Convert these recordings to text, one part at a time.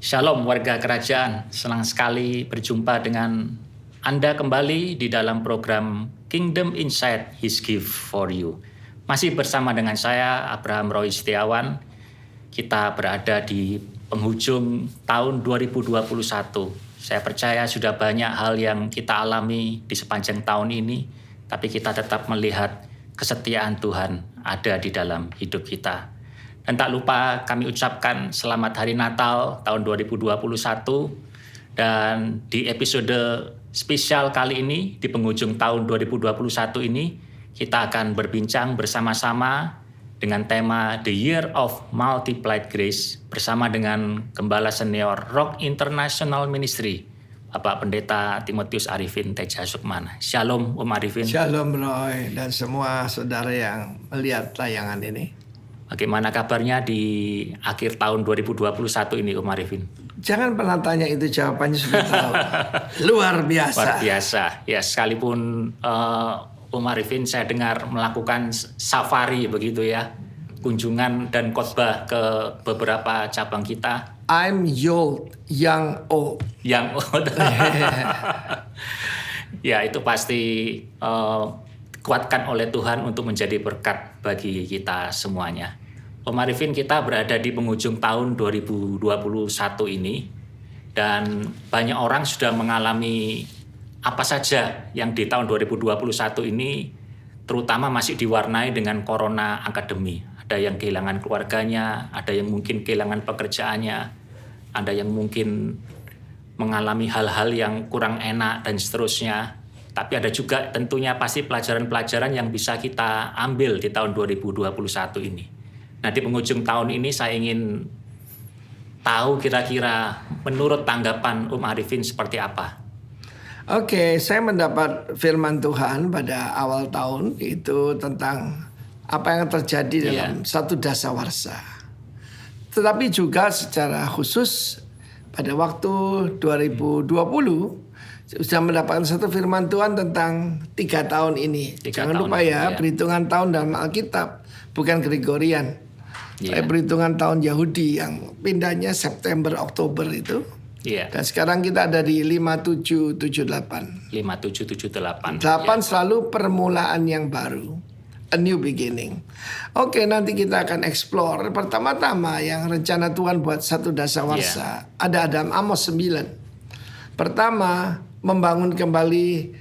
Shalom warga kerajaan, senang sekali berjumpa dengan Anda kembali di dalam program Kingdom Insight His Gift for You. Masih bersama dengan saya Abraham Roy Setiawan. Kita berada di penghujung tahun 2021. Saya percaya sudah banyak hal yang kita alami di sepanjang tahun ini, tapi kita tetap melihat kesetiaan Tuhan ada di dalam hidup kita. Dan tak lupa kami ucapkan selamat Hari Natal tahun 2021. Dan di episode spesial kali ini, di penghujung tahun 2021 ini, kita akan berbincang bersama-sama dengan tema The Year of Multiplied Grace bersama dengan Gembala Senior Rock International Ministry, Bapak Pendeta Timotius Arifin Teja Sukmana. Shalom Om Arifin. Shalom Roy dan semua saudara yang melihat tayangan ini. Bagaimana kabarnya di akhir tahun 2021 ini Om Arifin? Jangan pernah tanya itu, jawabannya sudah tahu. Luar biasa. Luar biasa. Ya, sekalipun Om Arifin saya dengar melakukan safari begitu ya, kunjungan dan khotbah ke beberapa cabang kita. I'm old, young old. Yang ya itu pasti kuatkan oleh Tuhan untuk menjadi berkat bagi kita semuanya. Om Arifin, kita berada di penghujung tahun 2021 ini dan banyak orang sudah mengalami apa saja yang di tahun 2021 ini terutama masih diwarnai dengan corona akademi. Ada yang kehilangan keluarganya, ada yang mungkin kehilangan pekerjaannya, ada yang mungkin mengalami hal-hal yang kurang enak dan seterusnya. Tapi ada juga tentunya pasti pelajaran-pelajaran yang bisa kita ambil di tahun 2021 ini. Nah, di penghujung tahun ini saya ingin tahu kira-kira menurut tanggapan Om Arifin seperti apa? Oke, saya mendapat firman Tuhan pada awal tahun itu tentang apa yang terjadi dalam satu dasawarsa. Tetapi juga secara khusus pada waktu 2020 sudah mendapatkan satu firman Tuhan tentang 3 tahun ini. Jangan lupa ya, perhitungan tahun dalam Alkitab bukan Gregorian. Saya perhitungan tahun Yahudi yang pindahnya September Oktober itu. Dan sekarang kita ada di 5778. 5778. 8 selalu permulaan yang baru. A new beginning. Oke, nanti kita akan explore. Pertama-tama yang rencana Tuhan buat satu dasawarsa. Ada dalam Amos 9. Pertama, membangun kembali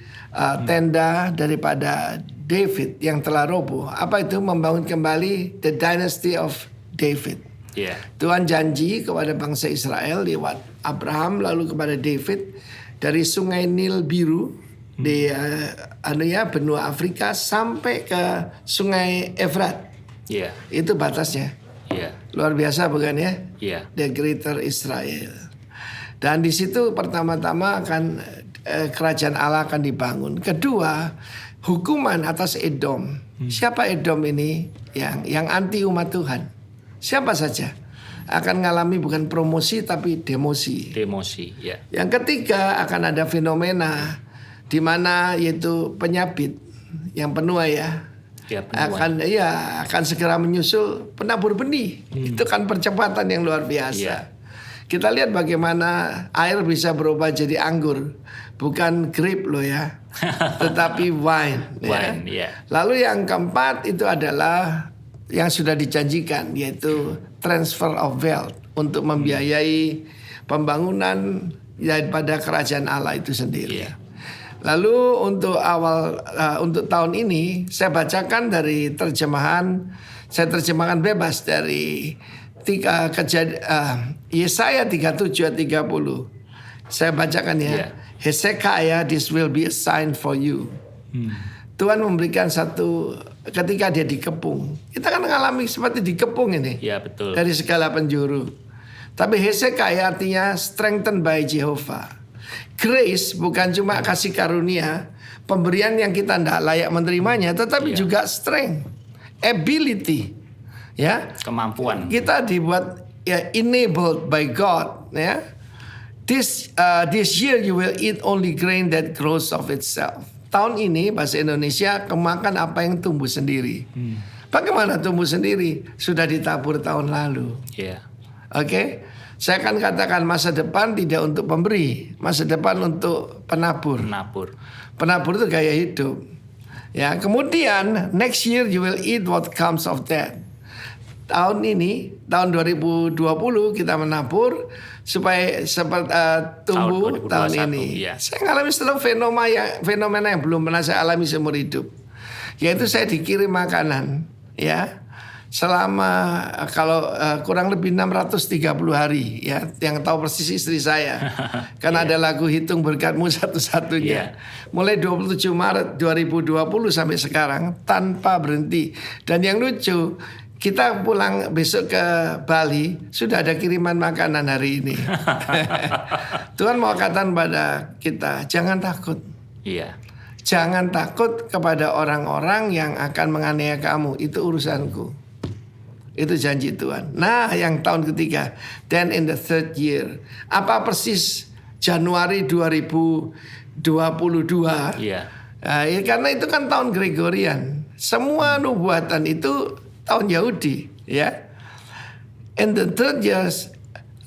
tenda daripada David yang telah roboh. Apa itu membangun kembali the dynasty of David? Tuhan janji kepada bangsa Israel lewat Abraham lalu kepada David dari sungai Nil biru di benua Afrika sampai ke sungai Efrat. Itu batasnya. Luar biasa bukan ya? The Greater Israel. Dan di situ pertama-tama akan kerajaan Allah akan dibangun. Kedua, hukuman atas Edom. Siapa Edom ini? Yang anti umat Tuhan. Siapa saja akan mengalami bukan promosi tapi demosi. Yang ketiga akan ada fenomena di mana yaitu penyabit yang penuai akan segera menyusul penabur benih. Itu kan percepatan yang luar biasa. Kita lihat bagaimana air bisa berubah jadi anggur. Bukan grape loh ya, tetapi wine. Lalu yang keempat itu adalah yang sudah dijanjikan, yaitu transfer of wealth untuk membiayai pembangunan daripada kerajaan Allah itu sendiri. Lalu untuk untuk tahun ini saya bacakan dari terjemahan, saya terjemahkan bebas dari Yesaya 37 ayat 30. Saya bacakan ya. Hezekiah, this will be a sign for you. Tuhan memberikan satu ketika dia dikepung. Kita kan mengalami seperti dikepung ini. Betul. Dari segala penjuru. Tapi Hezekiah artinya strengthened by Jehovah. Grace bukan cuma kasih karunia, pemberian yang kita tidak layak menerimanya, tetapi juga strength, ability, kemampuan. Kita dibuat enabled by God, This year you will eat only grain that grows of itself. Tahun ini bahasa Indonesia kemakan apa yang tumbuh sendiri. Bagaimana tumbuh sendiri? Sudah ditabur tahun lalu. Oke. Saya akan katakan masa depan tidak untuk pemberi, masa depan untuk penabur. Penabur itu gaya hidup. Ya, kemudian next year you will eat what comes of that. Tahun ini, tahun 2020 kita menabur supaya tumbuh tahun ini. Ya. Saya mengalami satu fenomena yang belum pernah saya alami seumur hidup. Yaitu saya dikirim makanan, ya. Selama kalau kurang lebih 630 hari, ya, yang tahu persis istri saya. Karena ada lagu Hitung Berkatmu satu-satunya. Mulai 27 Maret 2020 sampai sekarang tanpa berhenti. Dan yang lucu, kita pulang besok ke Bali sudah ada kiriman makanan hari ini. Tuhan mau katakan pada kita, jangan takut. Iya. Jangan takut kepada orang-orang yang akan menganiaya kamu. Itu urusanku. Itu janji Tuhan. Nah, yang tahun ketiga, then in the third year. Apa persis Januari 2022? Iya. Ya, karena itu kan tahun Gregorian. Semua nubuatan itu tahun Yahudi, ya. In the third year,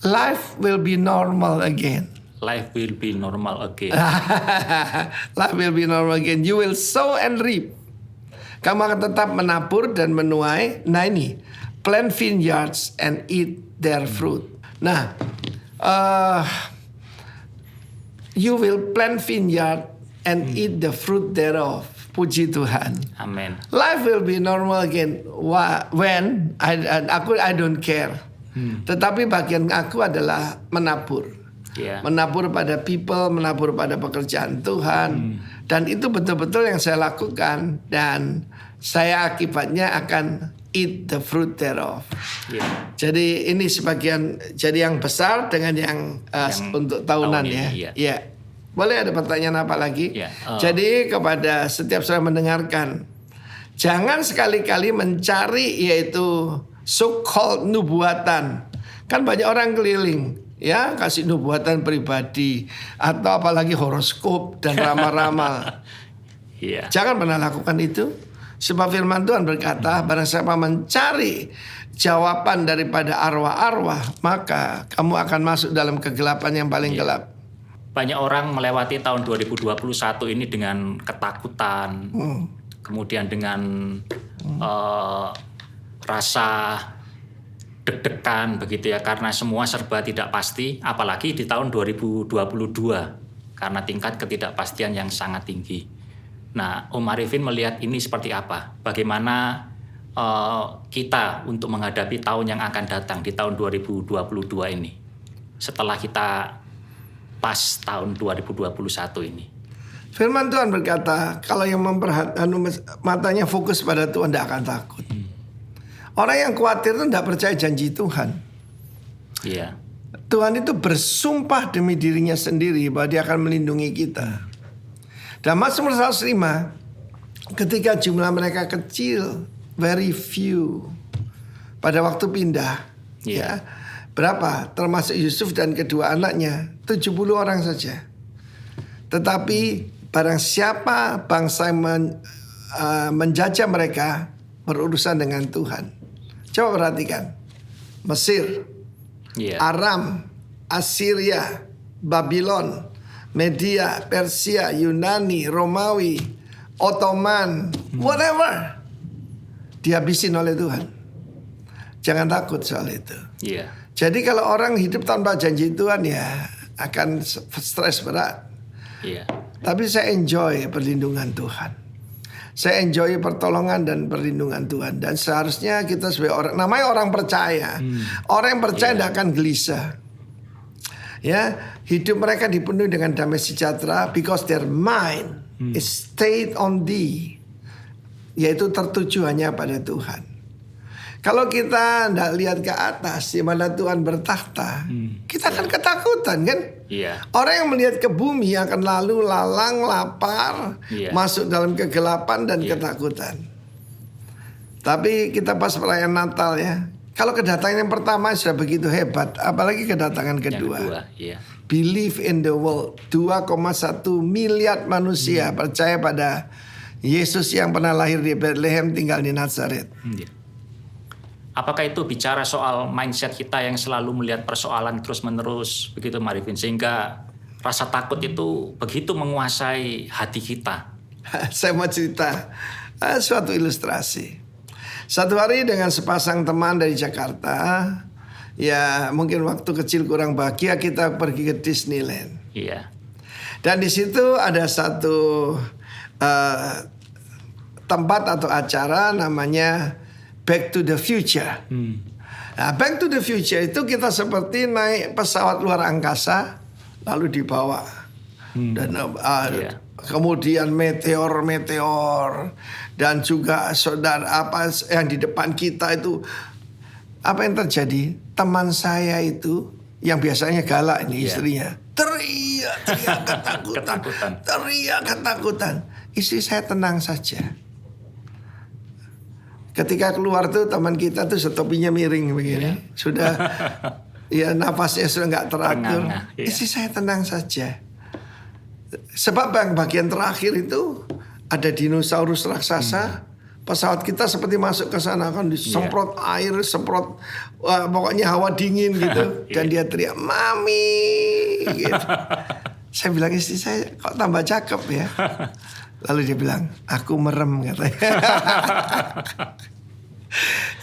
life will be normal again. Life will be normal again. Life will be normal again. You will sow and reap. Kamu akan tetap menabur dan menuai. Nah ini, plant vineyards and eat their fruit. Nah, you will plant vineyard and eat the fruit thereof. Puji Tuhan. Amin. Life will be normal again. When I don't care. Tetapi bagian aku adalah menabur. Yeah. Menabur pada people, menabur pada pekerjaan Tuhan. Dan itu betul-betul yang saya lakukan. Dan saya akibatnya akan eat the fruit thereof. Yeah. Jadi ini sebagian, jadi yang besar dengan yang untuk tahunan ini, ya. Yeah. Boleh ada pertanyaan apa lagi? Yeah. Jadi kepada setiap saya mendengarkan, jangan sekali-kali mencari yaitu so-called nubuatan. Kan banyak orang keliling, ya, kasih nubuatan pribadi atau apalagi horoskop dan ramal-ramal. Yeah. Jangan pernah lakukan itu. Sebab firman Tuhan berkata, barang siapa mencari jawaban daripada arwah-arwah, maka kamu akan masuk dalam kegelapan yang paling gelap. Banyak orang melewati tahun 2021 ini dengan ketakutan, kemudian dengan rasa deg-degan begitu ya, karena semua serba tidak pasti, apalagi di tahun 2022 karena tingkat ketidakpastian yang sangat tinggi. Nah, Om Arifin melihat ini seperti apa? Bagaimana kita untuk menghadapi tahun yang akan datang di tahun 2022 ini, setelah kita pas tahun 2021 ini? Firman Tuhan berkata, kalau yang matanya fokus pada Tuhan tidak akan takut. Orang yang khawatir itu tidak percaya janji Tuhan. Iya. Tuhan itu bersumpah demi dirinya sendiri bahwa dia akan melindungi kita. Dan Mazmur 105, ketika jumlah mereka kecil, very few, pada waktu pindah, ya, berapa? Termasuk Yusuf dan kedua anaknya, 70 orang saja. Tetapi barang siapa bangsa yang menjajah mereka berurusan dengan Tuhan. Coba perhatikan. Mesir, Aram, Assyria, Babylon, Media, Persia, Yunani, Romawi, Ottoman, whatever, dihabisin oleh Tuhan. Jangan takut soal itu. Jadi kalau orang hidup tanpa janji Tuhan, ya akan stres berat. Tapi saya enjoy perlindungan Tuhan. Saya enjoy pertolongan dan perlindungan Tuhan. Dan seharusnya kita sebagai orang, namanya orang percaya. Orang yang percaya tidak akan gelisah. Ya, hidup mereka dipenuhi dengan damai sejahtera because their mind is stayed on thee, yaitu tertuju hanya pada Tuhan. Kalau kita tidak lihat ke atas di mana Tuhan bertahta, kita akan ketakutan kan? Orang yang melihat ke bumi akan lalu lalang, lapar, masuk dalam kegelapan dan ketakutan. Tapi kita pas perayaan Natal ya, kalau kedatangan yang pertama sudah begitu hebat, apalagi kedatangan kedua. Believe in the world. 2,1 miliar manusia percaya pada Yesus yang pernah lahir di Bethlehem, tinggal di Nazaret. apakah itu bicara soal mindset kita yang selalu melihat persoalan terus-menerus begitu Marifin, sehingga rasa takut itu begitu menguasai hati kita? Saya mau cerita suatu ilustrasi. Satu hari dengan sepasang teman dari Jakarta, ya mungkin waktu kecil kurang bahagia, kita pergi ke Disneyland. Iya. Dan di situ ada satu tempat atau acara namanya Back to the Future. Nah, Back to the Future itu kita seperti naik pesawat luar angkasa lalu dibawa dan kemudian meteor dan juga saudara apa yang di depan kita itu, apa yang terjadi? Teman saya itu yang biasanya galak ini istrinya teriak ketakutan. Istri saya tenang saja. Ketika keluar tuh teman kita tuh topinya miring begini, sudah ya nafasnya sudah nggak teratur. Istri saya tenang saja. Sebab yang bagian terakhir itu ada dinosaurus raksasa. Pesawat kita seperti masuk ke sana, kan disemprot air, semprot pokoknya hawa dingin gitu. Dan dia teriak mami gitu. Saya bilang, istri saya kok tambah cakep ya. Lalu dia bilang, aku merem katanya.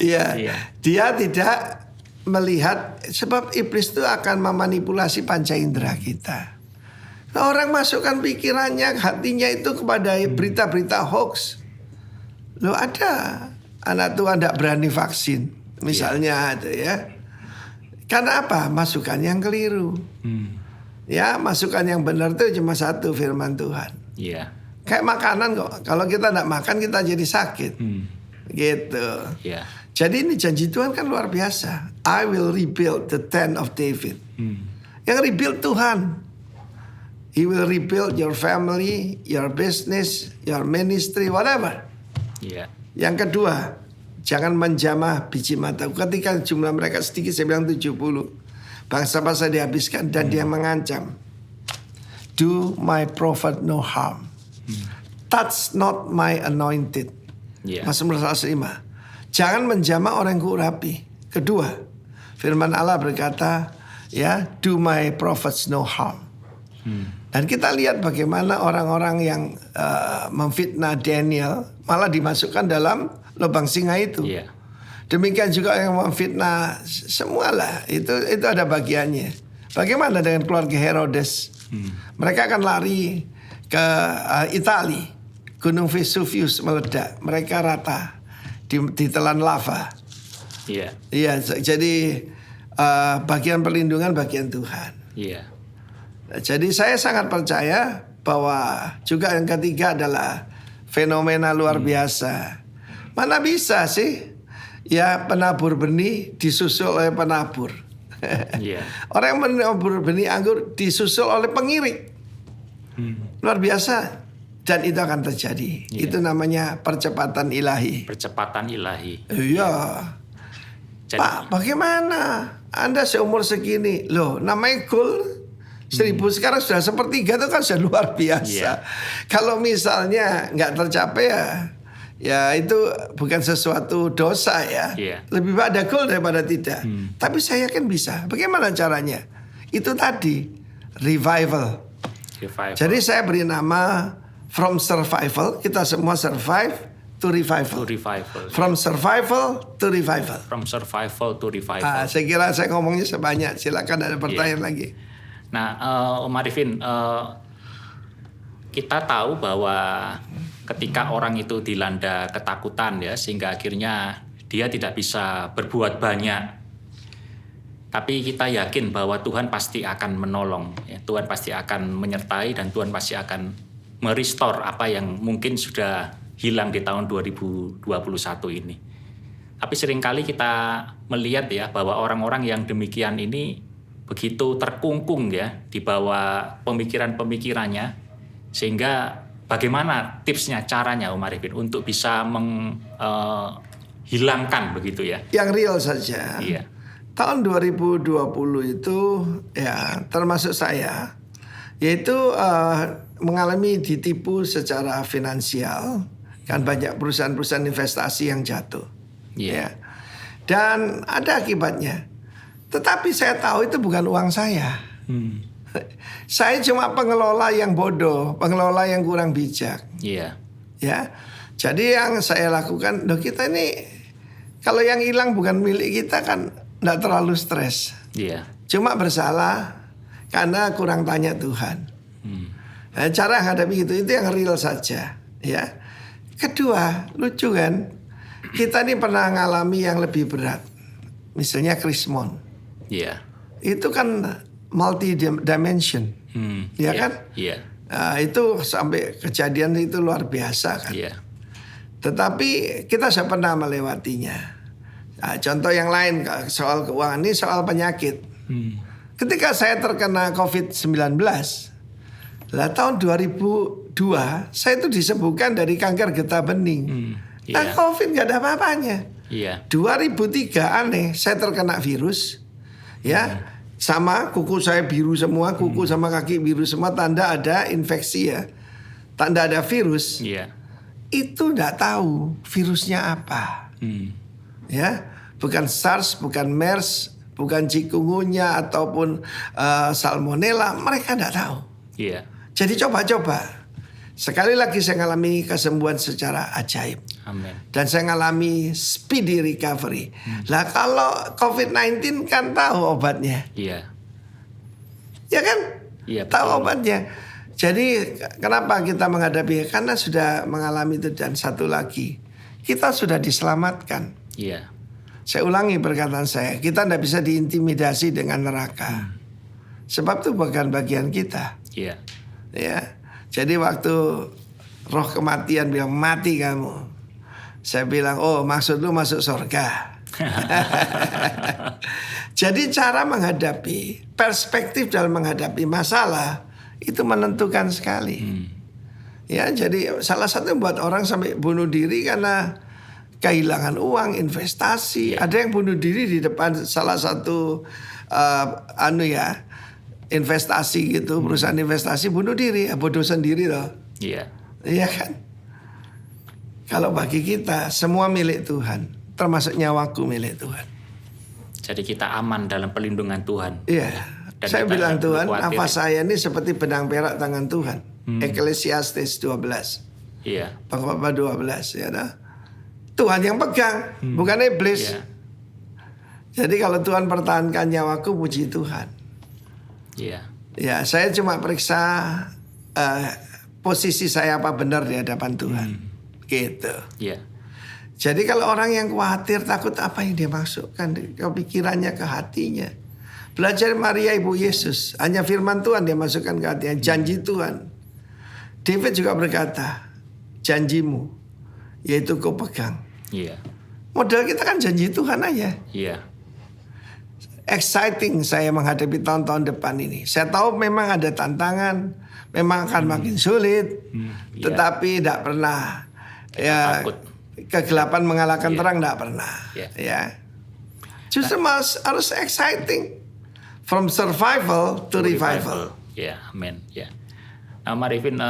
Iya, dia tidak melihat, sebab iblis itu akan memanipulasi panca indera kita. Nah, orang masukkan pikirannya, hatinya itu kepada berita-berita hoax. Loh, ada anak Tuhan tidak berani vaksin, misalnya ada ya. Karena apa? Masukan yang keliru. Ya, masukan yang benar itu cuma satu, firman Tuhan. Iya. Kayak makanan kok. Kalau kita tidak makan kita jadi sakit. Gitu. Iya. Jadi ini janji Tuhan kan luar biasa. I will rebuild the tent of David. Yang rebuild Tuhan. He will rebuild your family, your business, your ministry, whatever. Iya. Yang kedua, jangan menjamah biji mataku. Ketika jumlah mereka sedikit, saya bilang 70. Bangsa-bangsa dihabiskan dan dia mengancam. Do my prophet no harm. Touch not my anointed. Mazmur 105. Jangan menjamah orang kuurapi. Kedua, firman Allah berkata, ya, do my prophets no harm. Dan kita lihat bagaimana orang-orang yang memfitnah Daniel malah dimasukkan dalam lubang singa itu. Demikian juga yang memfitnah semualah itu ada bagiannya. Bagaimana dengan keluarga Herodes? Mereka akan lari ke Italia, Gunung Vesuvius meledak, mereka rata ditelan lava. Iya, jadi bagian perlindungan bagian Tuhan. Jadi saya sangat percaya bahwa juga yang ketiga adalah fenomena luar biasa. Mana bisa sih ya penabur benih disusul oleh penabur. Orang yang menabur benih anggur disusul oleh pengiring. Luar biasa. Dan itu akan terjadi. Itu namanya percepatan ilahi. Percepatan ilahi. Iya. Pak, bagaimana? Anda seumur segini, loh namanya goal 1000 sekarang sudah sepertiga, itu kan sudah luar biasa. Kalau misalnya nggak tercapai ya itu bukan sesuatu dosa ya. Lebih baik ada goal daripada tidak. Tapi saya yakin bisa. Bagaimana caranya? Itu tadi revival. Jadi saya beri nama from survival, kita semua survive to revival. From survival to revival. From survival to revival. Saya kira saya ngomongnya sebanyak. Silakan ada pertanyaan lagi. Nah, Om Arifin, kita tahu bahwa ketika orang itu dilanda ketakutan ya, sehingga akhirnya dia tidak bisa berbuat banyak. Tapi kita yakin bahwa Tuhan pasti akan menolong, ya. Tuhan pasti akan menyertai dan Tuhan pasti akan merestore apa yang mungkin sudah hilang di tahun 2021 ini. Tapi seringkali kita melihat ya bahwa orang-orang yang demikian ini begitu terkungkung ya di bawah pemikiran-pemikirannya, sehingga bagaimana tipsnya, caranya Om Arifin untuk bisa menghilangkan begitu ya? Yang real saja. Iya. Tahun 2020 itu ya termasuk saya, yaitu mengalami ditipu secara finansial, kan banyak perusahaan-perusahaan investasi yang jatuh. Ya. Dan ada akibatnya. Tetapi saya tahu itu bukan uang saya. Saya cuma pengelola yang bodoh, pengelola yang kurang bijak. Iya. Ya. Jadi yang saya lakukan, kita ini kalau yang hilang bukan milik kita kan enggak terlalu stres. Iya. Cuma bersalah karena kurang tanya Tuhan. Nah, cara hadapi itu yang real saja, ya. Kedua, lucu kan? Kita ini pernah ngalami yang lebih berat. Misalnya krismon. Iya. Itu kan multi dimension. Ya kan? Iya. Nah, itu sampai kejadian itu luar biasa kan. Iya. Tetapi kita sudah pernah melewatinya. Nah, contoh yang lain soal keuangan, ini soal penyakit. Ketika saya terkena COVID-19, tahun 2002 saya itu disembuhkan dari kanker getah bening. Nah, COVID gak ada apa-apanya. 2003 aneh, saya terkena virus, ya, sama kuku saya biru semua, kuku sama kaki biru semua, tanda ada infeksi ya, tanda ada virus. Itu nggak tahu virusnya apa, ya, bukan SARS, bukan MERS, bukan chikungunya ataupun salmonella, mereka nggak tahu. Jadi coba-coba. Sekali lagi saya mengalami kesembuhan secara ajaib. Amin. Dan saya mengalami speedy recovery. Lah kalau COVID-19 kan tahu obatnya. Iya. Ya kan? Iya, tahu betul. obatnya. Jadi kenapa kita menghadapi? Karena sudah mengalami itu. Dan satu lagi, kita sudah diselamatkan. Iya. Saya ulangi perkataan saya, kita tidak bisa diintimidasi dengan neraka. Sebab itu bukan bagian kita. Iya. Ya. Jadi waktu roh kematian bilang mati kamu, saya bilang oh maksud lu masuk surga. Jadi cara menghadapi, perspektif dalam menghadapi masalah itu menentukan sekali. Ya, jadi salah satu yang buat orang sampai bunuh diri karena kehilangan uang, investasi. Ada yang bunuh diri di depan salah satu investasi gitu, perusahaan investasi, bunuh diri, bodoh sendiri loh. Iya. Iya kan? Kalau bagi kita semua milik Tuhan, termasuk nyawaku milik Tuhan. Jadi kita aman dalam perlindungan Tuhan. Iya. Dan Saya kita bilang Tuhan, khawatir. nafas saya ini seperti benang perak tangan Tuhan. Ecclesiastes 12. Iya. Pengkhotbah 12 ya dah. Tuhan yang pegang, bukan iblis. Iya. Jadi kalau Tuhan pertahankan nyawaku, puji Tuhan. Iya. Ya, saya cuma periksa posisi saya apa benar di hadapan Tuhan. Gitu. Iya. Jadi kalau orang yang khawatir, takut apa yang dia masukkan ke pikirannya, ke hatinya. Belajar Maria Ibu Yesus, hanya firman Tuhan dia masukkan ke hatinya, janji Tuhan. David juga berkata, janjimu, yaitu kau pegang. Iya. Modal kita kan janji Tuhan aja. Iya. Exciting saya menghadapi tahun-tahun depan ini. Saya tahu memang ada tantangan, memang akan makin sulit, tetapi tidak pernah ya takut. Kegelapan mengalahkan terang, tidak pernah. Ya, justru harus exciting, from survival to revival. Ya, amin. Ya. Nah, Marifin,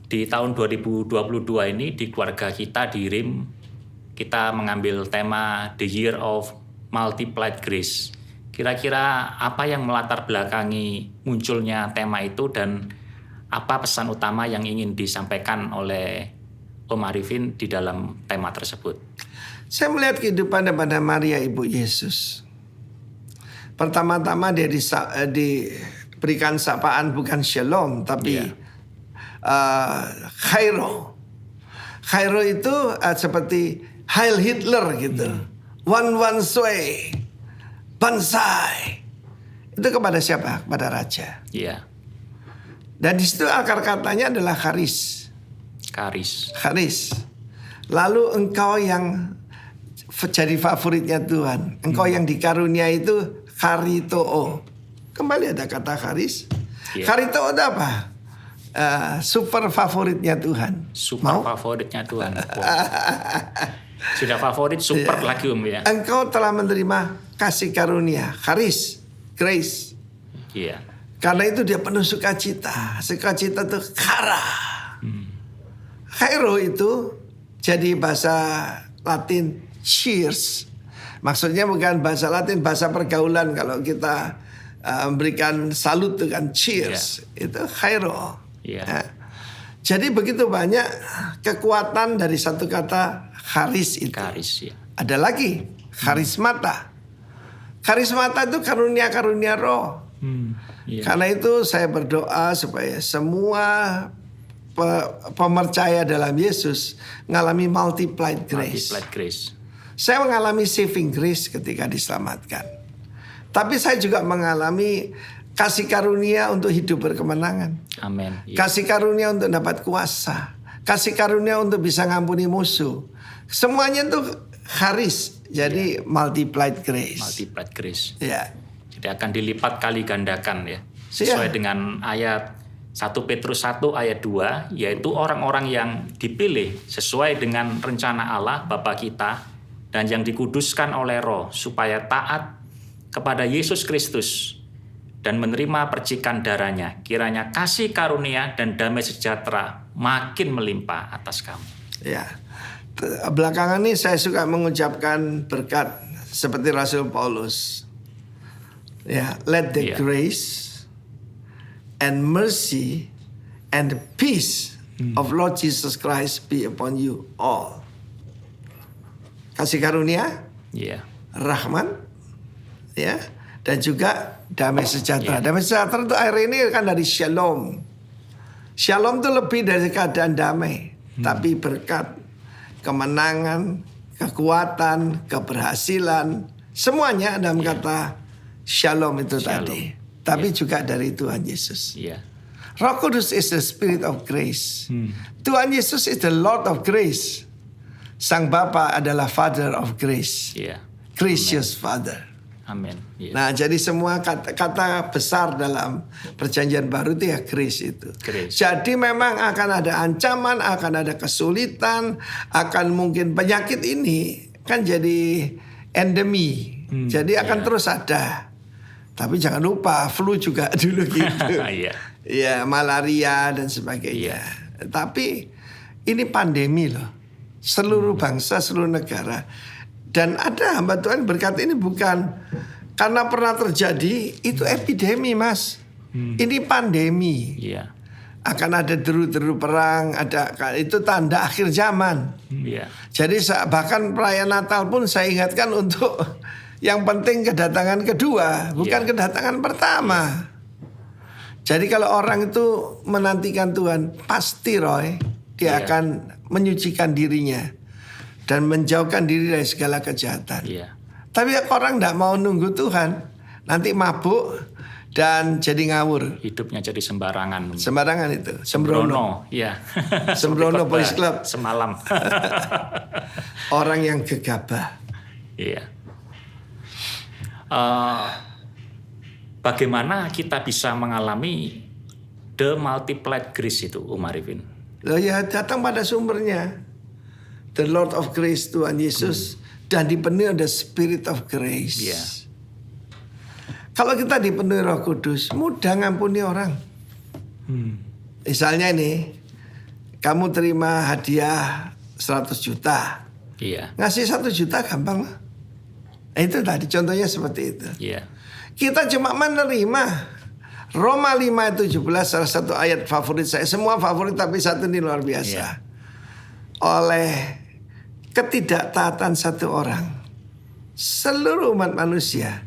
di tahun 2022 ini di keluarga kita di RIM kita mengambil tema The Year of Multiplied Grace. Kira-kira apa yang melatar belakangi munculnya tema itu dan apa pesan utama yang ingin disampaikan oleh Om Arifin di dalam tema tersebut? Saya melihat kehidupan daripada Maria Ibu Yesus. Pertama-tama dia diberikan sapaan bukan shalom tapi Khairo. Khairo itu seperti Heil Hitler gitu. One Sway. Bansai. Itu kepada siapa? Kepada raja. Iya. Dan di situ akar katanya adalah charis. Charis. Lalu engkau yang jadi favoritnya Tuhan. Engkau yang dikarunia itu charitoo. Kembali ada kata charis. Charitoo itu apa? Super favoritnya Tuhan. Favoritnya Tuhan. Wow. Sudah favorit super lagi Om ya. Engkau telah menerima kasih karunia, charis, grace. Iya. Karena itu dia penuh sukacita. Sukacita itu kara. Khairo itu jadi bahasa Latin cheers. Maksudnya bukan bahasa Latin, bahasa pergaulan. Kalau kita memberikan salut itu kan cheers, itu chairo. Iya. Ya. Jadi begitu banyak kekuatan dari satu kata charis itu. Karis, ya. Ada lagi charismata. Charismata itu karunia-karunia roh. Iya. Karena itu saya berdoa supaya semua pemercaya dalam Yesus mengalami multiplied grace. Multiplied grace. Saya mengalami saving grace ketika diselamatkan. Tapi saya juga mengalami kasih karunia untuk hidup berkemenangan. Amin. Iya. Kasih karunia untuk dapat kuasa. Kasih karunia untuk bisa ngampuni musuh. Semuanya itu charis. Jadi multiplied grace. Multiplied grace. Ya. Jadi akan dilipat kali gandakan ya. Siap. Sesuai dengan ayat 1 Petrus 1 ayat 2, yaitu orang-orang yang dipilih sesuai dengan rencana Allah Bapa kita dan yang dikuduskan oleh Roh supaya taat kepada Yesus Kristus dan menerima percikan darahnya. Kiranya kasih karunia dan damai sejahtera makin melimpah atas kamu. Ya. Belakangan ini saya suka mengucapkan berkat seperti Rasul Paulus. Ya, let the Iya. grace and mercy and the peace of Lord Jesus Christ be upon you all. Kasih karunia, Iya. rahmat, ya, dan juga damai sejahtera. Iya. Damai sejahtera itu air ini kan dari shalom. Shalom itu lebih dari keadaan damai, tapi berkat, kemenangan, kekuatan, keberhasilan, semuanya dalam kata shalom itu Shalom. tadi. Tapi juga dari Tuhan Yesus. Iya. Roh Kudus is the Spirit of grace. Tuhan Yesus is the Lord of grace. Sang Bapa adalah Father of grace. Iya. Gracious Father. Amin. Iya. Nah, jadi semua kata besar dalam perjanjian baru itu ya grace itu. Grace. Jadi memang akan ada ancaman, akan ada kesulitan, akan mungkin penyakit ini kan jadi endemi. Jadi akan terus ada. Tapi jangan lupa flu juga dulu gitu. Iya. Ya, malaria dan sebagainya. Tapi ini pandemi loh. Seluruh bangsa, seluruh negara. Dan ada hamba Tuhan berkata ini bukan karena pernah terjadi, itu epidemi Mas. Ini pandemi. Iya. Akan ada deru-deru perang, itu tanda akhir zaman. Iya. Jadi bahkan perayaan Natal pun saya ingatkan untuk yang penting kedatangan kedua, bukan kedatangan pertama. Jadi kalau orang itu menantikan Tuhan, pasti Roy, dia akan menyucikan dirinya dan menjauhkan diri dari segala kejahatan. Iya. Tapi orang tidak mau nunggu Tuhan, nanti mabuk dan jadi ngawur. Hidupnya jadi sembarangan. Sembarangan itu, sembrono. Iya. Sembrono Seperti Boys khotbah Club. semalam. Orang yang gegabah. Iya. Bagaimana kita bisa mengalami the multiplied grace itu, Arifin? Loh ya datang pada sumbernya. The Lord of Grace, Tuhan Yesus. Dan dipenuhi the Spirit of Grace. Iya. Kalau kita dipenuhi Roh Kudus, mudah ngampuni orang. Misalnya ini, kamu terima hadiah 100 juta. Iya. Ngasih 1 juta gampang lah. Nah, itu tadi contohnya seperti itu. Iya. Kita cuma menerima. Roma 5 ayat 17 salah satu ayat favorit saya. Semua favorit tapi satu ini luar biasa. Iya. Oleh ketidaktaatan satu orang, seluruh umat manusia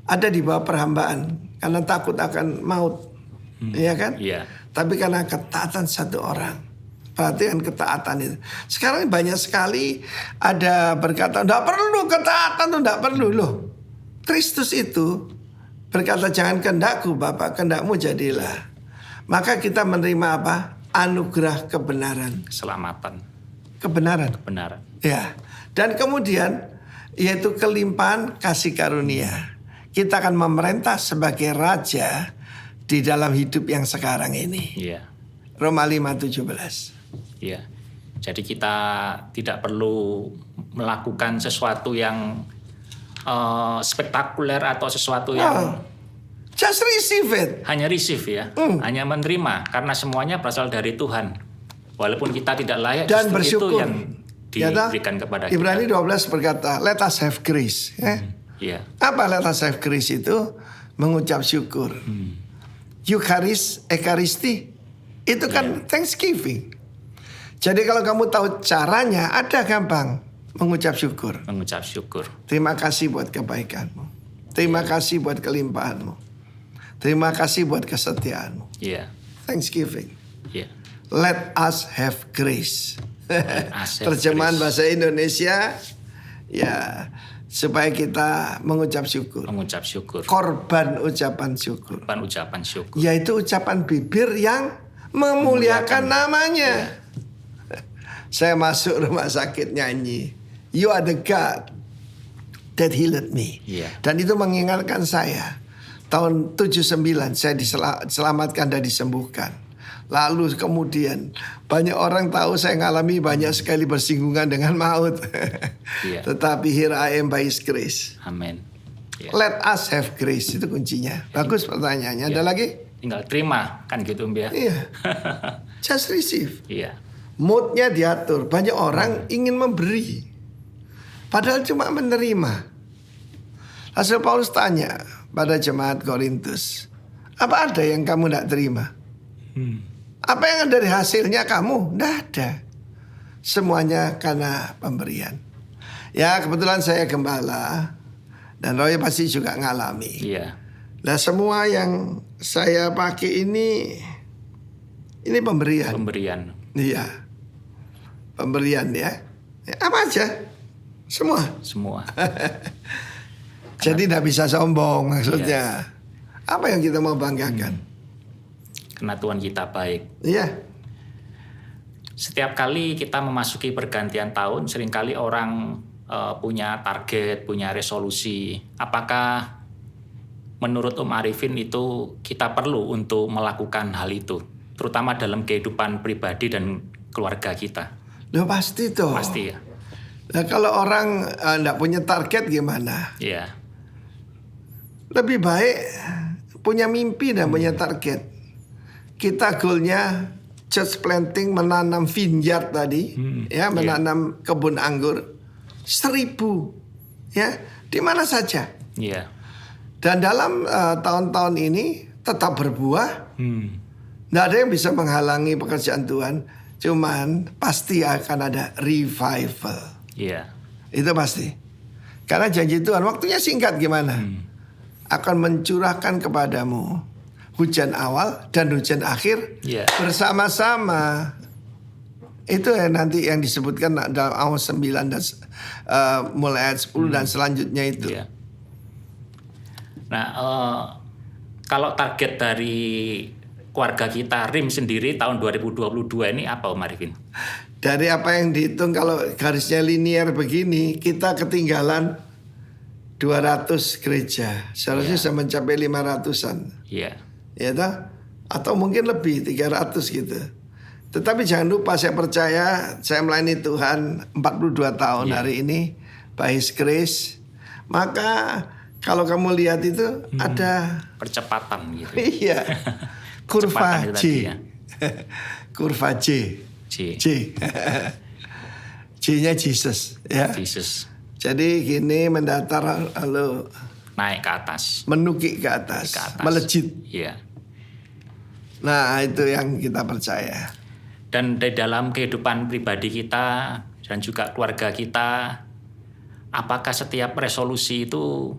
ada di bawah perhambaan karena takut akan maut. Iya kan? Iya. Tapi karena ketaatan satu orang. Perhatikan ketaatan itu. Sekarang banyak sekali ada berkata, tidak perlu ketaatan tuh, tidak perlu loh. Kristus itu berkata, jangan kehendakku Bapa, kehendakmu jadilah. Maka kita menerima apa? Anugerah kebenaran. Keselamatan, Kebenaran. kebenaran. Ya. Dan kemudian yaitu kelimpahan kasih karunia. Kita akan memerintah sebagai raja di dalam hidup yang sekarang ini. Iya. Roma 5:17. Iya. Jadi kita tidak perlu melakukan sesuatu yang spektakuler atau sesuatu yang Just receive it. hanya receive ya, hanya menerima karena semuanya berasal dari Tuhan. Walaupun kita tidak layak, Dan justru itu bersyukur. yang diberikan kepada kita. Ibrani 12 berkata, let us have grace. Iya. Apa let us have grace itu? Mengucap syukur. Ekaristi itu kan thanksgiving. Jadi kalau kamu tahu caranya, ada gampang mengucap syukur. Mengucap syukur. Terima kasih buat kebaikanmu. Terima kasih buat kelimpahanmu. Terima kasih buat kesetiaanmu. Iya. Thanksgiving. Iya. Let us have grace. us have Terjemahan grace. bahasa Indonesia, ya, supaya kita mengucap syukur. Mengucap syukur. Korban ucapan syukur. Bukan ucapan syukur. Yaitu ucapan bibir yang memuliakan namanya. Saya masuk rumah sakit nyanyi, You are the God that healed me. Iya. Dan itu mengingatkan saya, tahun 79 saya diselamatkan dan disembuhkan. Lalu kemudian banyak orang tahu saya mengalami banyak sekali bersinggungan dengan maut. Iya. Tetapi here I am by His grace. Amin. Iya. Let us have grace, itu kuncinya. Bagus pertanyaannya. Ada lagi? Tinggal terima kan gitu Mbak. Iya. Just receive. Iya. Moodnya diatur. Banyak orang ingin memberi, padahal cuma menerima. Rasul Paulus tanya pada jemaat Korintus, apa ada yang kamu tidak terima? Apa yang dari hasilnya kamu? Tidak ada. Semuanya karena pemberian. Ya kebetulan saya gembala, dan Roy pasti juga ngalami. Iya. Nah semua yang saya pakai ini pemberian. Pemberian. Iya, pemberian ya. Apa aja, semua. Semua. Jadi tidak bisa sombong maksudnya. Apa yang kita mau banggakan? Karena Tuhan kita baik. Iya. Setiap kali kita memasuki pergantian tahun, seringkali orang punya target, punya resolusi. Apakah menurut Om Arifin itu kita perlu untuk melakukan hal itu? Terutama dalam kehidupan pribadi dan keluarga kita. Loh pasti tuh. Pasti ya. Nah kalau orang tidak punya target gimana? Iya. Lebih baik punya mimpi dan punya target. Kita goalnya church planting, menanam vineyard tadi, ya menanam kebun anggur 1.000, ya di mana saja. Iya. Dan dalam tahun-tahun ini tetap berbuah. Nggak ada yang bisa menghalangi pekerjaan Tuhan. Cuman pasti akan ada revival. Iya. Itu pasti. Karena janji Tuhan waktunya singkat gimana? Akan mencurahkan kepadamu hujan awal dan hujan akhir bersama-sama. Itu ya nanti yang disebutkan dalam awal 9 dan mulai ayat 10 dan selanjutnya itu. Iya. Nah, kalau target dari keluarga kita RIM sendiri tahun 2022 ini apa Om Arifin? Dari apa yang dihitung kalau garisnya linear begini, kita ketinggalan 200 gereja. Seharusnya bisa mencapai 500-an. Iya. Ya toh? Atau mungkin lebih 300 gitu. Tetapi jangan lupa, saya percaya saya melayani Tuhan 42 tahun hari ini by His grace. Maka kalau kamu lihat itu ada percepatan gitu. Iya. Kurva Percepatan J. tadi ya. Kurva J. J. J-nya Jesus ya. Jesus. Jadi gini mendatar lalu Naik ke atas. menukik ke atas, Ke atas. melejit. Iya. Nah itu yang kita percaya. Dan di dalam kehidupan pribadi kita dan juga keluarga kita, apakah setiap resolusi itu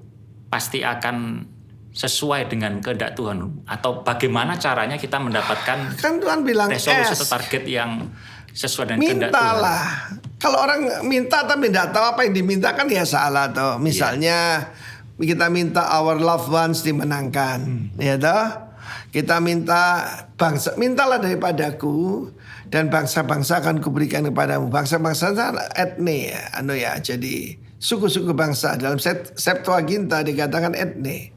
pasti akan sesuai dengan kehendak Tuhan? Atau bagaimana caranya kita mendapatkan Kan Tuhan bilang resolusi atau target yang sesuai dengan kehendak Tuhan? mintalah. Kalau orang minta tapi tidak tahu apa yang dimintakan ya salah toh. Misalnya kita minta our loved ones dimenangkan, ya toh. Kita minta bangsa, mintalah daripadaku dan bangsa-bangsa akan kuberikan kepadamu. Bangsa-bangsa etne ya, jadi suku-suku bangsa. Dalam Septuaginta dikatakan etne.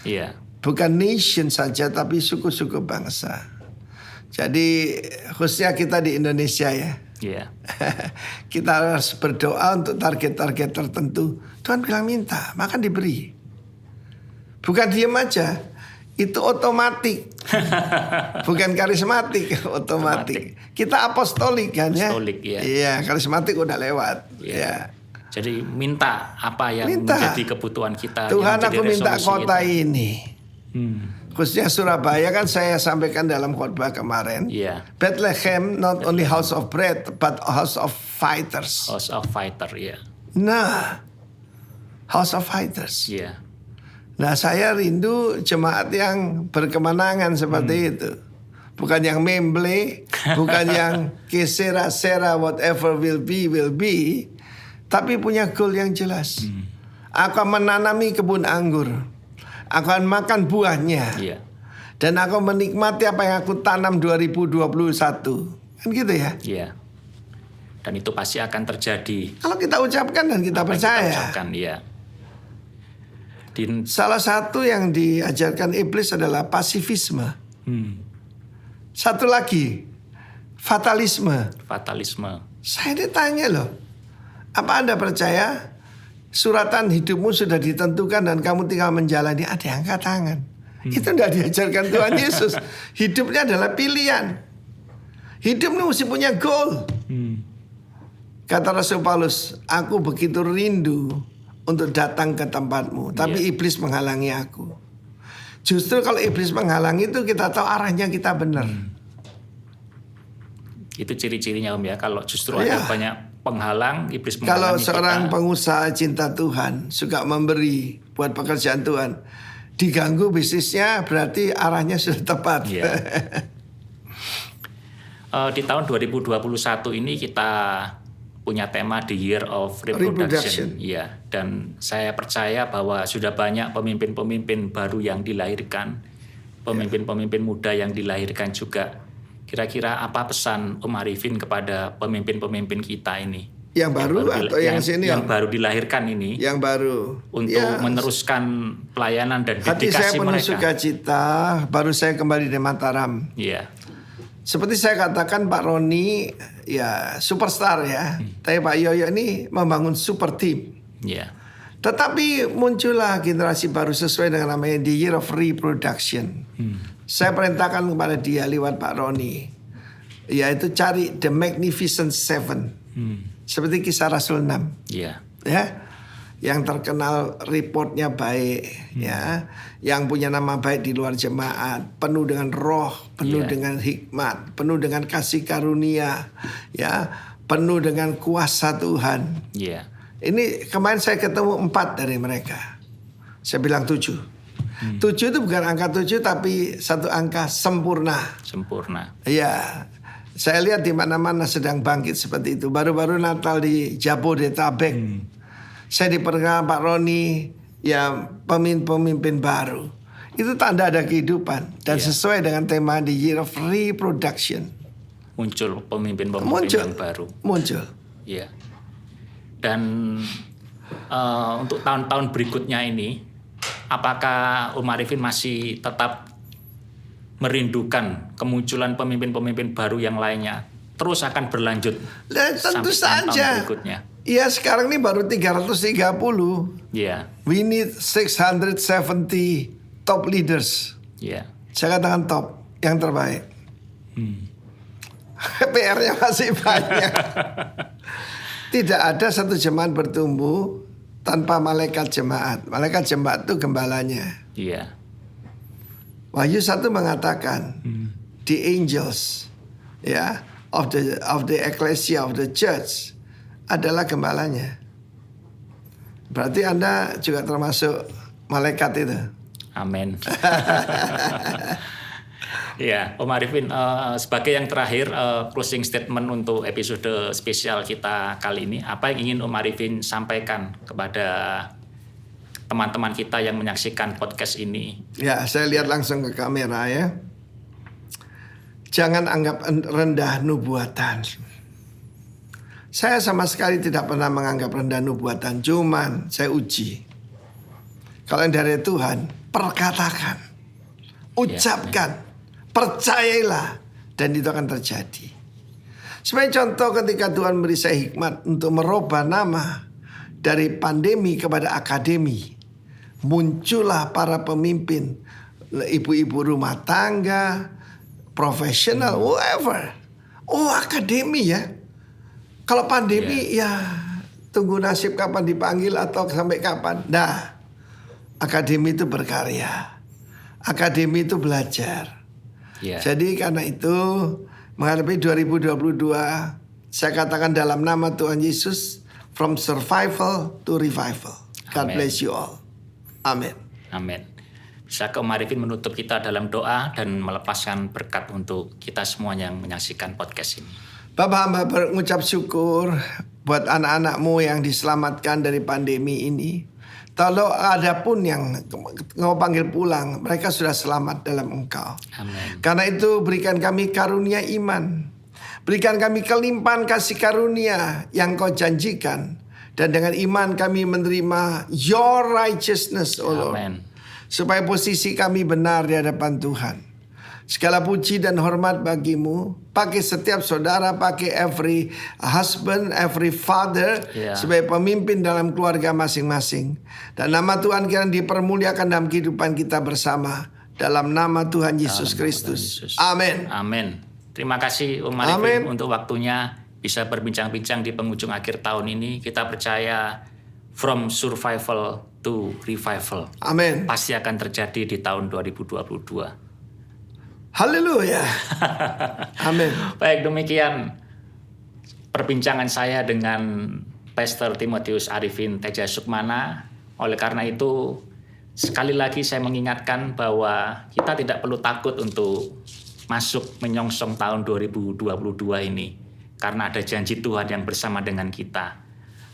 Iya. Bukan nation saja tapi suku-suku bangsa. Jadi khususnya kita di Indonesia ya. Iya. Kita harus berdoa untuk target-target tertentu. Tuhan bilang minta, maka diberi. Bukan diam aja. itu otomatik. Bukan karismatik, otomatik. Kita apostolik kan ya. Apostolik, ya. Iya, karismatik udah lewat. Iya. Ya. Jadi minta apa yang menjadi kebutuhan kita. Tuhan, yang aku minta kota kita. ini. Khususnya Surabaya kan saya sampaikan dalam khotbah kemarin. Iya. Bethlehem not only house of bread but house of fighters. House of fighter, ya. Nah, house of fighters. Iya. Nah, saya rindu jemaat yang berkemenangan seperti itu. Bukan yang memble, bukan yang kesera-sera whatever will be, tapi punya goal yang jelas. Aku akan menanami kebun anggur. Aku akan makan buahnya. Iya. Dan aku menikmati apa yang aku tanam 2021. Kan gitu ya? Iya. Dan itu pasti akan terjadi. Kalau kita ucapkan dan kita percaya. Kita ucapkan, iya. Salah satu yang diajarkan iblis adalah pasifisme. Satu lagi, fatalisme. Fatalisme. Saya ditanya loh, apa Anda percaya suratan hidupmu sudah ditentukan dan kamu tinggal menjalani? Ada yang angkat tangan. Itu tidak diajarkan Tuhan Yesus. Hidupnya adalah pilihan. Hidupmu mesti punya goal. Kata Rasul Paulus, aku begitu rindu untuk datang ke tempatmu, tapi iblis menghalangi aku. Justru kalau iblis menghalangi itu kita tahu arahnya kita benar. Itu ciri-cirinya Om ya. Kalau justru ada banyak penghalang, iblis menghalangi. Kalau seorang pengusaha cinta Tuhan suka memberi buat pekerjaan Tuhan, diganggu bisnisnya berarti arahnya sudah tepat. Iya. Di tahun 2021 ini kita punya tema The Year of Reproduction. Iya. Dan saya percaya bahwa sudah banyak pemimpin-pemimpin baru yang dilahirkan, pemimpin-pemimpin muda yang dilahirkan juga. Kira-kira apa pesan Om Arifin kepada pemimpin-pemimpin kita ini? Yang baru atau yang senior? Yang baru dilahirkan ini. Yang baru. Untuk meneruskan pelayanan dan dedikasi mereka. Hati saya penuh sukacita, baru saya kembali di Mataram. Iya. Seperti saya katakan Pak Roni ya superstar ya. Tapi Pak Yoyo ini membangun super team. Iya. Tetapi muncullah generasi baru sesuai dengan namanya The Year of Reproduction. Saya perintahkan kepada dia lewat Pak Roni, yaitu cari The Magnificent Seven. Seperti Kisah Rasul 6. Iya. Ya. Yang terkenal reportnya baik, ya, yang punya nama baik di luar jemaat, penuh dengan roh, penuh dengan hikmat, penuh dengan kasih karunia, ya, penuh dengan kuasa Tuhan. Iya. Ini kemarin saya ketemu 4 dari mereka. Saya bilang 7. 7 itu bukan angka 7 tapi satu angka sempurna. Sempurna. Iya. Saya lihat di mana-mana sedang bangkit seperti itu. Baru-baru Natal di Jabodetabek. Saya diperkenalkan Pak Roni, ya pemimpin baru. Itu tanda ada kehidupan dan sesuai dengan tema The Year of Reproduction. Muncul pemimpin-pemimpin yang baru. Muncul. Iya. Dan untuk tahun-tahun berikutnya ini, apakah Om Arifin masih tetap merindukan kemunculan pemimpin-pemimpin baru yang lainnya? Terus akan berlanjut Tentu sampai saja. tahun berikutnya. Iya, sekarang ini baru 330. Iya. We need 670 top leaders. Iya. Saya katakan top, yang terbaik. PR-nya masih banyak. Tidak ada satu jemaat bertumbuh tanpa malaikat jemaat. Malaikat jemaat itu gembalanya. Iya. Wahyu 1 mengatakan the angels, ya, of the ecclesia of the church adalah gembalanya. Berarti Anda juga termasuk malaikat itu. Amin. Ya, Om Arifin, sebagai yang terakhir, closing statement untuk episode spesial kita kali ini, apa yang ingin Om Arifin sampaikan kepada teman-teman kita yang menyaksikan podcast ini? Ya, saya lihat langsung ke kamera ya. Jangan anggap rendah nubuatan. Saya sama sekali tidak pernah menganggap rendah nubuatan. Cuman saya uji. Kalau yang dari Tuhan, perkatakan, ucapkan, percayailah, dan itu akan terjadi. Sebagai contoh, ketika Tuhan beri saya hikmat untuk merubah nama dari pandemi kepada akademi, muncullah para pemimpin ibu-ibu rumah tangga, profesional, whatever. Oh, akademi ya. Kalau pandemi ya tunggu nasib kapan dipanggil atau sampai kapan. Nah, akademi itu berkarya. Akademi itu belajar. Jadi karena itu menghadapi 2022, saya katakan dalam nama Tuhan Yesus, from survival to revival. God bless you all. Amin. Amin. Bisa Om Arifin menutup kita dalam doa dan melepaskan berkat untuk kita semua yang menyaksikan podcast ini. Bapak hamba berucap syukur buat anak-anakmu yang diselamatkan dari pandemi ini. Kalau ada pun yang Engkau panggil pulang, mereka sudah selamat dalam Engkau. Amin. Karena itu berikan kami karunia iman. Berikan kami kelimpahan kasih karunia yang Kau janjikan. Dan dengan iman kami menerima Your righteousness, O Lord. Amen. Supaya posisi kami benar di hadapan Tuhan. Segala puji dan hormat bagimu. Pakai setiap saudara, pakai every husband, every father, sebagai pemimpin dalam keluarga masing-masing. Dan nama Tuhan kiranya dipermuliakan dalam kehidupan kita bersama. Dalam nama Tuhan Yesus Kristus. Amin. Amin. Terima kasih Om Arifin untuk waktunya bisa berbincang-bincang di penghujung akhir tahun ini. Kita percaya from survival to revival. Amin. Pasti akan terjadi di tahun 2022. Haleluya. Amin. Baik, demikian perbincangan saya dengan Pastor Timotius Arifin Teja Sukmana. Oleh karena itu, sekali lagi saya mengingatkan bahwa kita tidak perlu takut untuk masuk menyongsong tahun 2022 ini. Karena ada janji Tuhan yang bersama dengan kita.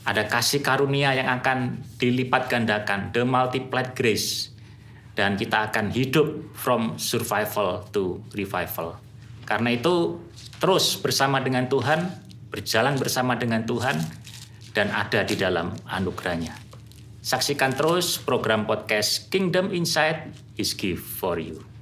Ada kasih karunia yang akan dilipat gandakan, the multiplied grace. Dan kita akan hidup from survival to revival. Karena itu terus bersama dengan Tuhan, berjalan bersama dengan Tuhan, dan ada di dalam anugerahnya. Saksikan terus program podcast Kingdom Insight is Gift for You.